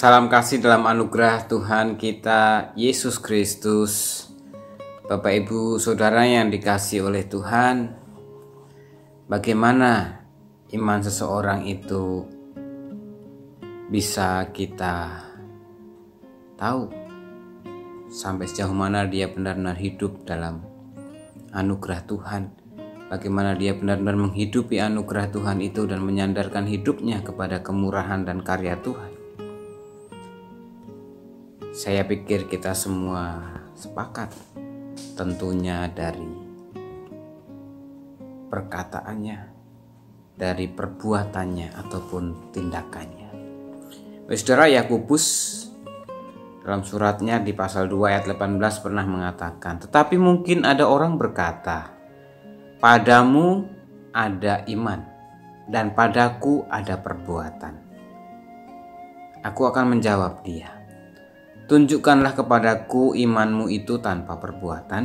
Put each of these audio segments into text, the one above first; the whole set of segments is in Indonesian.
Salam kasih dalam anugerah Tuhan kita Yesus Kristus. Bapak Ibu Saudara yang dikasihi oleh Tuhan, bagaimana iman seseorang itu bisa kita tahu sampai sejauh mana dia benar-benar hidup dalam anugerah Tuhan, bagaimana dia benar-benar menghidupi anugerah Tuhan itu dan menyandarkan hidupnya kepada kemurahan dan karya Tuhan. Saya pikir kita semua sepakat tentunya dari perkataannya, dari perbuatannya ataupun tindakannya. Saudara, Yakobus dalam suratnya di pasal 2 ayat 18 pernah mengatakan, "Tetapi mungkin ada orang berkata, padamu ada iman dan padaku ada perbuatan. Aku akan menjawab dia, tunjukkanlah kepadaku imanmu itu tanpa perbuatan,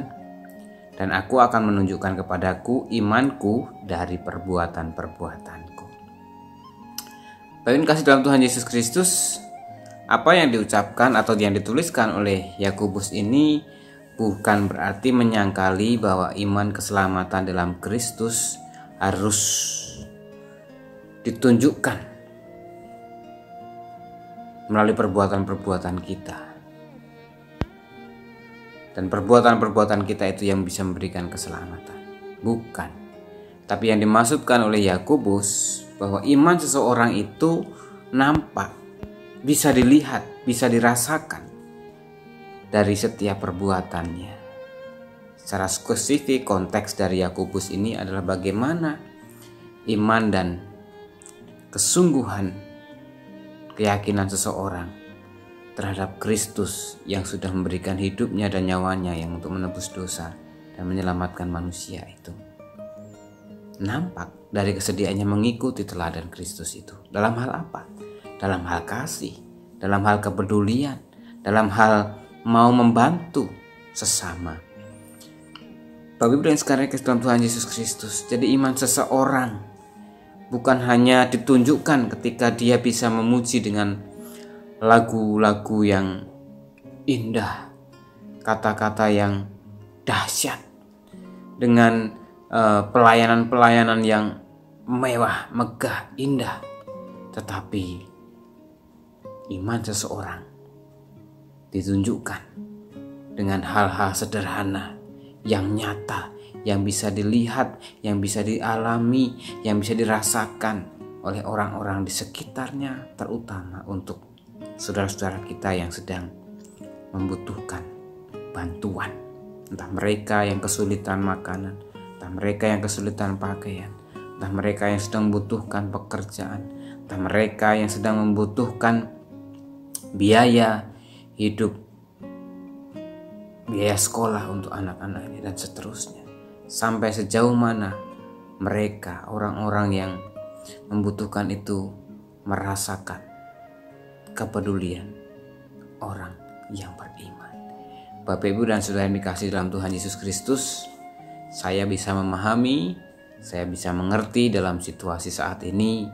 dan aku akan menunjukkan kepadaku imanku dari perbuatan-perbuatanku." Bapak kasih dalam Tuhan Yesus Kristus, apa yang diucapkan atau yang dituliskan oleh Yakobus ini bukan berarti menyangkali bahwa iman keselamatan dalam Kristus harus ditunjukkan melalui perbuatan-perbuatan kita. Dan perbuatan-perbuatan kita itu yang bisa memberikan keselamatan. Bukan. Tapi yang dimaksudkan oleh Yakobus bahwa iman seseorang itu nampak, bisa dilihat, bisa dirasakan dari setiap perbuatannya. Secara spesifik konteks dari Yakobus ini adalah bagaimana iman dan kesungguhan keyakinan seseorang terhadap Kristus yang sudah memberikan hidupnya dan nyawanya yang untuk menebus dosa dan menyelamatkan manusia itu nampak dari kesediaannya mengikuti teladan Kristus itu. Dalam hal apa? Dalam hal kasih, dalam hal kepedulian, dalam hal mau membantu sesama. Bapak Ibu yang sekarang ke dalam Tuhan Yesus Kristus, jadi iman seseorang bukan hanya ditunjukkan ketika dia bisa memuji dengan lagu-lagu yang indah, kata-kata yang dahsyat, dengan pelayanan-pelayanan yang mewah, megah, indah. Tetapi iman seseorang ditunjukkan dengan hal-hal sederhana yang nyata, yang bisa dilihat, yang bisa dialami, yang bisa dirasakan oleh orang-orang di sekitarnya, terutama untuk saudara-saudara kita yang sedang membutuhkan bantuan. Entah mereka yang kesulitan makanan, entah mereka yang kesulitan pakaian, entah mereka yang sedang membutuhkan pekerjaan, entah mereka yang sedang membutuhkan biaya hidup, biaya sekolah untuk anak-anaknya dan seterusnya. Sampai sejauh mana mereka, orang-orang yang membutuhkan itu, merasakan kepedulian orang yang beriman. Bapak Ibu dan Saudara yang dikasihi dalam Tuhan Yesus Kristus, saya bisa memahami, saya bisa mengerti dalam situasi saat ini.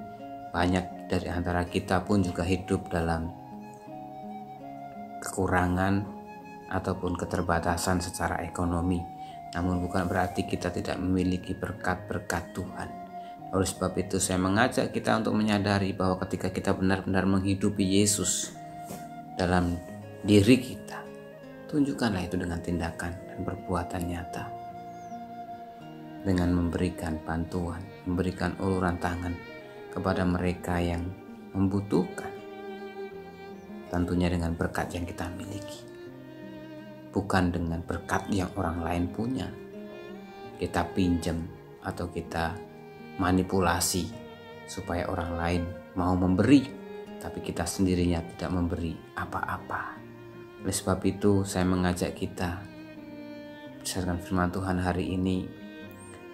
Banyak dari antara kita pun juga hidup dalam kekurangan ataupun keterbatasan secara ekonomi. Namun bukan berarti kita tidak memiliki berkat-berkat Tuhan. Oleh sebab itu saya mengajak kita untuk menyadari bahwa ketika kita benar-benar menghidupi Yesus dalam diri kita, tunjukkanlah itu dengan tindakan dan perbuatan nyata. Dengan memberikan bantuan, memberikan uluran tangan kepada mereka yang membutuhkan. Tentunya dengan berkat yang kita miliki. Bukan dengan berkat yang orang lain punya. Kita pinjam atau kita manipulasi supaya orang lain mau memberi, tapi kita sendirinya tidak memberi apa-apa. Oleh sebab itu saya mengajak kita berdasarkan firman Tuhan hari ini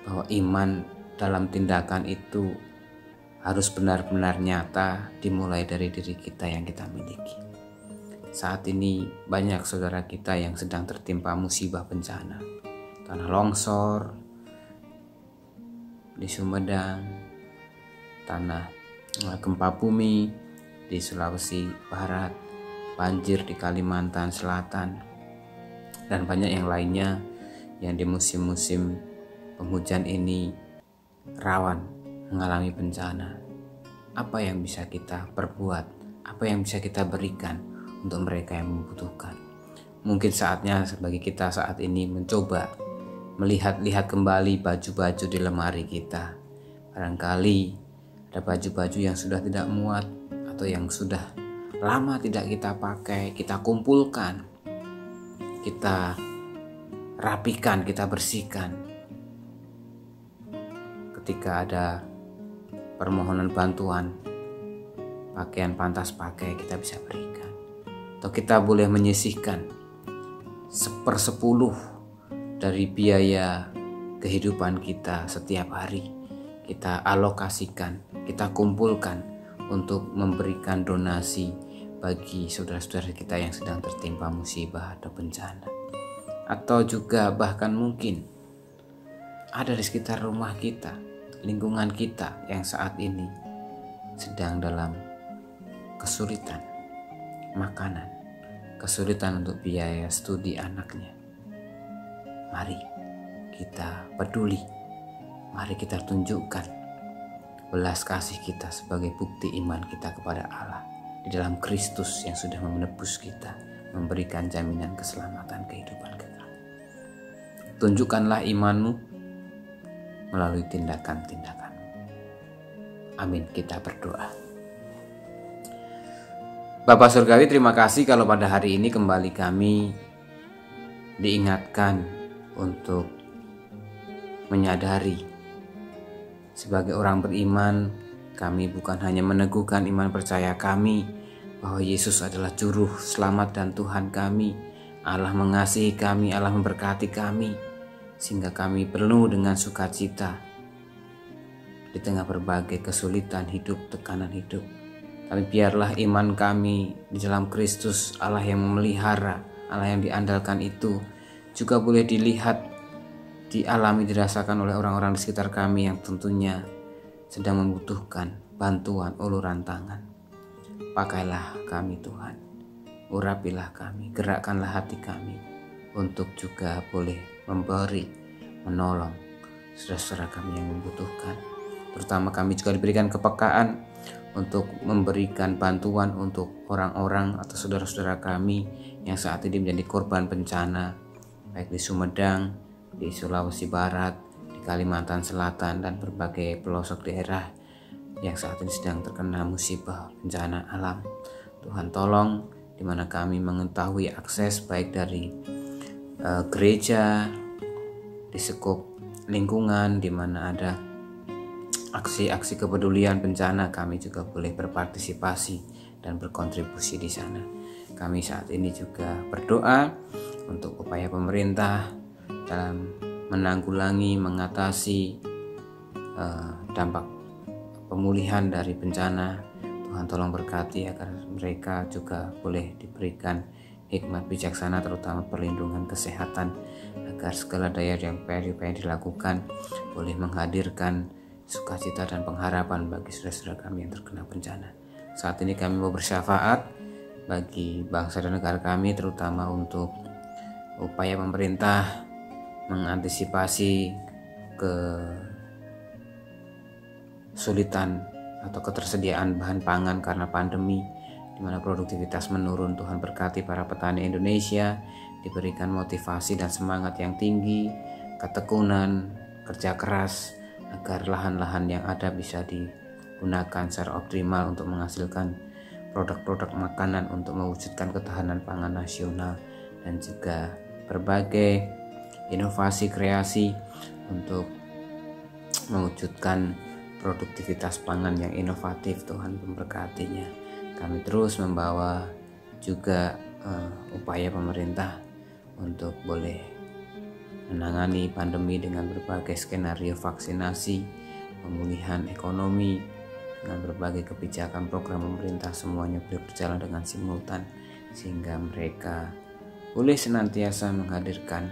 bahwa iman dalam tindakan itu harus benar-benar nyata dimulai dari diri kita yang kita miliki. Saat ini banyak saudara kita yang sedang tertimpa musibah bencana, tanah longsor di Sumedang, tanah gempa bumi di Sulawesi Barat, banjir di Kalimantan Selatan, dan banyak yang lainnya yang di musim-musim penghujan ini rawan mengalami bencana. Apa yang bisa kita perbuat? Apa yang bisa kita berikan untuk mereka yang membutuhkan? Mungkin saatnya bagi kita saat ini mencoba melihat-lihat kembali baju-baju di lemari kita. Barangkali ada baju-baju yang sudah tidak muat atau yang sudah lama tidak kita pakai, kita kumpulkan, kita rapikan, kita bersihkan. Ketika ada permohonan bantuan, pakaian pantas pakai, kita bisa berikan. Atau kita boleh menyisihkan 1/10 dari biaya kehidupan kita setiap hari. Kita alokasikan, kita kumpulkan untuk memberikan donasi bagi saudara-saudara kita yang sedang tertimpa musibah atau bencana. Atau juga bahkan mungkin ada di sekitar rumah kita, lingkungan kita yang saat ini sedang dalam kesulitan makanan, kesulitan untuk biaya studi anaknya. Mari kita peduli, mari kita tunjukkan belas kasih kita sebagai bukti iman kita kepada Allah di dalam Kristus yang sudah menebus kita, memberikan jaminan keselamatan kehidupan kita. Tunjukkanlah imanmu melalui tindakan-tindakan. Amin, kita berdoa. Bapa Surgawi, terima kasih kalau pada hari ini kembali kami diingatkan untuk menyadari sebagai orang beriman, kami bukan hanya meneguhkan iman percaya kami bahwa Yesus adalah juru selamat dan Tuhan kami. Allah mengasihi kami, Allah memberkati kami, sehingga kami penuh dengan sukacita di tengah berbagai kesulitan hidup, tekanan hidup. Tapi biarlah iman kami di dalam Kristus, Allah yang memelihara, Allah yang diandalkan itu juga boleh dilihat, dialami, dirasakan oleh orang-orang di sekitar kami yang tentunya sedang membutuhkan bantuan uluran tangan. Pakailah kami Tuhan, urapilah kami, gerakkanlah hati kami untuk juga boleh memberi, menolong saudara-saudara kami yang membutuhkan. Terutama kami juga diberikan kepekaan untuk memberikan bantuan untuk orang-orang atau saudara-saudara kami yang saat ini menjadi korban bencana, baik di Sumedang, di Sulawesi Barat, di Kalimantan Selatan, dan berbagai pelosok daerah yang saat ini sedang terkena musibah bencana alam. Tuhan tolong, di mana kami mengetahui akses baik dari gereja, di sekup lingkungan, di mana ada aksi-aksi kepedulian bencana, kami juga boleh berpartisipasi dan berkontribusi di sana. Kami saat ini juga berdoa untuk upaya pemerintah dalam menanggulangi, mengatasi dampak pemulihan dari bencana. Tuhan tolong berkati agar mereka juga boleh diberikan hikmat bijaksana, terutama perlindungan kesehatan, agar segala daya yang upaya dilakukan boleh menghadirkan sukacita dan pengharapan bagi saudara-saudara kami yang terkena bencana. Saat ini kami mau bersyafaat bagi bangsa dan negara kami, terutama untuk upaya pemerintah mengantisipasi kesulitan atau ketersediaan bahan pangan karena pandemi, di mana produktivitas menurun. Tuhan berkati para petani Indonesia, diberikan motivasi dan semangat yang tinggi, ketekunan, kerja keras, agar lahan-lahan yang ada bisa digunakan secara optimal untuk menghasilkan produk-produk makanan untuk mewujudkan ketahanan pangan nasional, dan juga berbagai inovasi kreasi untuk mewujudkan produktivitas pangan yang inovatif. Tuhan memberkatinya. Kami terus membawa juga upaya pemerintah untuk boleh menangani pandemi dengan berbagai skenario vaksinasi, pemulihan ekonomi, dengan berbagai kebijakan program pemerintah. Semuanya boleh berjalan dengan simultan, sehingga mereka boleh senantiasa menghadirkan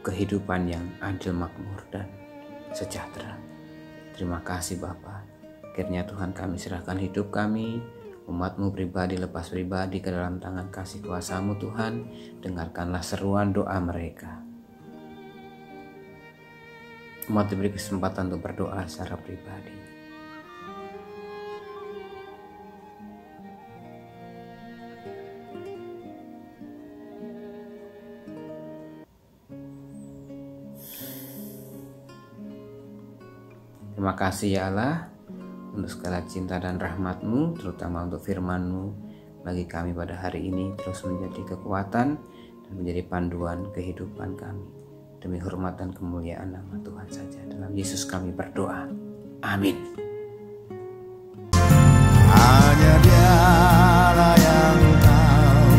kehidupan yang adil, makmur, dan sejahtera. Terima kasih Bapa. Akhirnya Tuhan, kami serahkan hidup kami, umat-Mu pribadi lepas pribadi ke dalam tangan kasih kuasa-Mu Tuhan. Dengarkanlah seruan doa mereka. Umat diberi kesempatan untuk berdoa secara pribadi. Terima kasih ya Allah untuk segala cinta dan rahmat-Mu, terutama untuk firman-Mu bagi kami pada hari ini, terus menjadi kekuatan dan menjadi panduan kehidupan kami. Demi hormat dan kemuliaan nama Tuhan saja. Dalam Yesus kami berdoa. Amin. Hanya Dialah yang tahu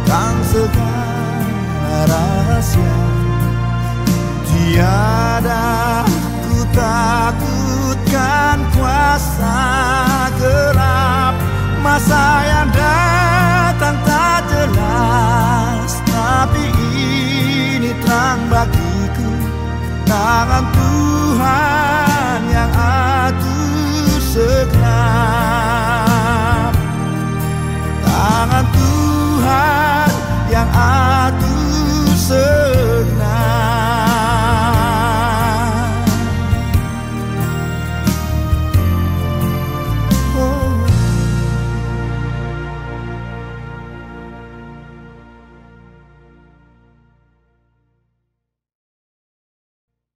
kan segala rahasia. Tiada ku takutkan kuasa gelap masa